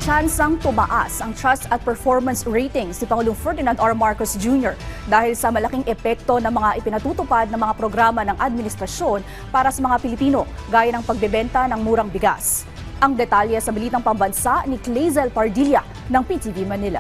tsansang tumaas ang trust at performance ratings ni Pangulong Ferdinand R. Marcos Jr. dahil sa malaking epekto ng mga ipinatutupad ng mga programa ng administrasyon para sa mga Pilipino, gaya ng pagbebenta ng murang bigas. Ang detalye sa Balitang Pambansa ni Clazel Pardilla ng PTV Manila.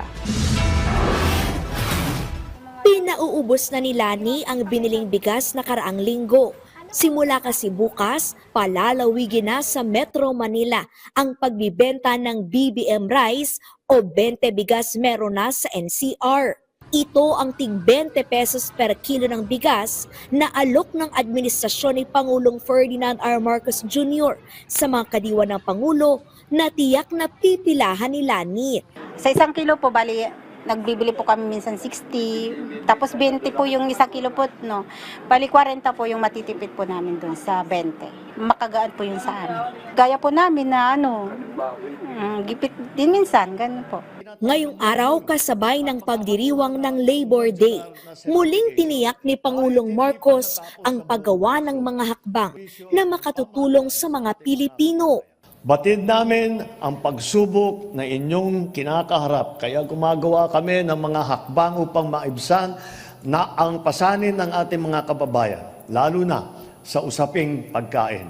Pinauubos na ni Lani ang biniling bigas na karaang linggo. Simula kasi bukas, palalawigin na sa Metro Manila ang pagbibenta ng BBM rice o 20 bigas meron na sa NCR. Ito ang tig 20 pesos per kilo ng bigas na alok ng administrasyon ni Pangulong Ferdinand R. Marcos Jr. sa mga kadiwa ng Pangulo na tiyak na pipilahan ni Lani. Sa 1 kilo po, bali, nagbibili po kami minsan 60, tapos 20 po yung 1 kilo po, no. Bali 40 po yung matitipid po namin doon sa 20. Makagaan po yung sa amin. Gaya po namin na gipit din minsan, ganun po. Ngayong araw kasabay ng pagdiriwang ng Labor Day, muling tiniyak ni Pangulong Marcos ang paggawa ng mga hakbang na makatutulong sa mga Pilipino. Batid namin ang pagsubok na inyong kinakaharap, kaya gumagawa kami ng mga hakbang upang maibsan na ang pasanin ng ating mga kababayan, lalo na sa usaping pagkain.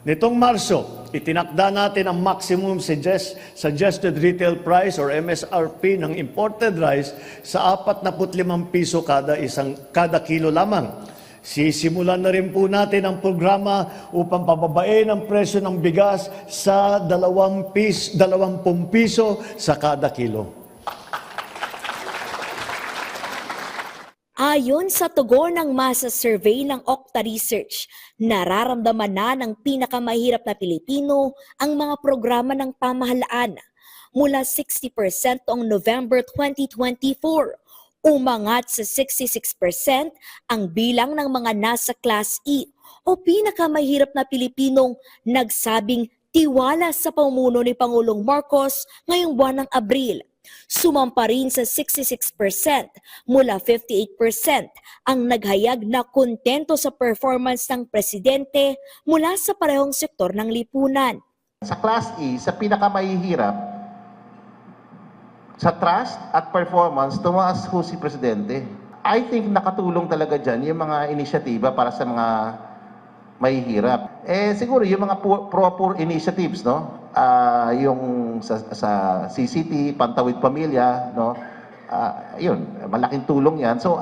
Nitong Marso, itinakda natin ang maximum suggested retail price or MSRP ng imported rice sa 45 piso kada kilo lamang. Sisimulan na rin po natin ang programa upang pababain ang presyo ng bigas sa 20 piso sa kada kilo. Ayon sa tugon ng masa survey ng Okta Research, nararamdaman na ng pinakamahirap na Pilipino ang mga programa ng pamahalaan. Mula 60% noong November 2024, umangat sa 66% ang bilang ng mga nasa Class E o pinakamahirap na Pilipinong nagsabing tiwala sa pamuno ni Pangulong Marcos ngayong buwan ng Abril. Sumampa rin sa 66% mula 58% ang naghayag na kontento sa performance ng presidente mula sa parehong sektor ng lipunan. Sa Class E, sa pinakamahihirap, sa trust at performance, tumaas ho si Presidente. I think nakatulong talaga dyan yung mga inisyatiba para sa mga mahihirap. Siguro yung mga pro-poor initiatives, no? Yung sa CCT, Pantawid Pamilya, no? Yun, malaking tulong yan. So,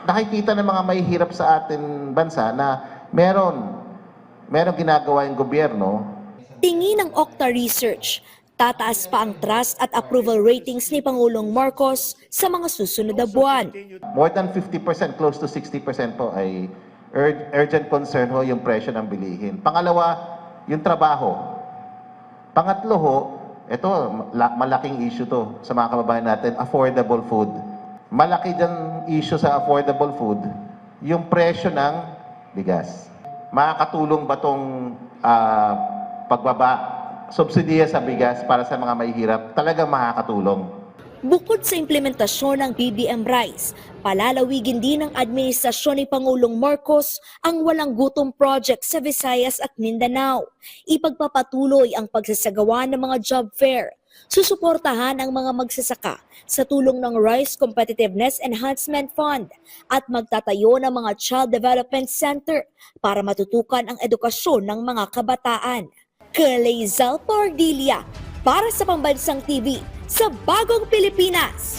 nakikita ng mga mahihirap sa ating bansa na meron ginagawa yung gobyerno. Tingin ng Okta Research, tataas pa ang trust at approval ratings ni Pangulong Marcos sa mga susunod na buwan. More than 50%, close to 60% po ay urgent concern ho yung presyo ng bilihin. Pangalawa, yung trabaho. Pangatlo ho, ito, malaking issue to sa mga kababayan natin, affordable food. Malaki dyan issue sa affordable food, yung presyo ng bigas. Makakatulong ba itong subsidiya sa bigas para sa mga mahihirap? Talagang makakatulong. Bukod sa implementasyon ng BBM rice, palalawigin din ng administrasyon ni Pangulong Marcos ang Walang Gutom Project sa Visayas at Mindanao. Ipagpapatuloy ang pagsasagawa ng mga job fair. Susuportahan ang mga magsasaka sa tulong ng Rice Competitiveness Enhancement Fund at magtatayo ng mga Child Development Center para matutukan ang edukasyon ng mga kabataan. Clazel Pardilla para sa Pambansang TV sa Bagong Pilipinas.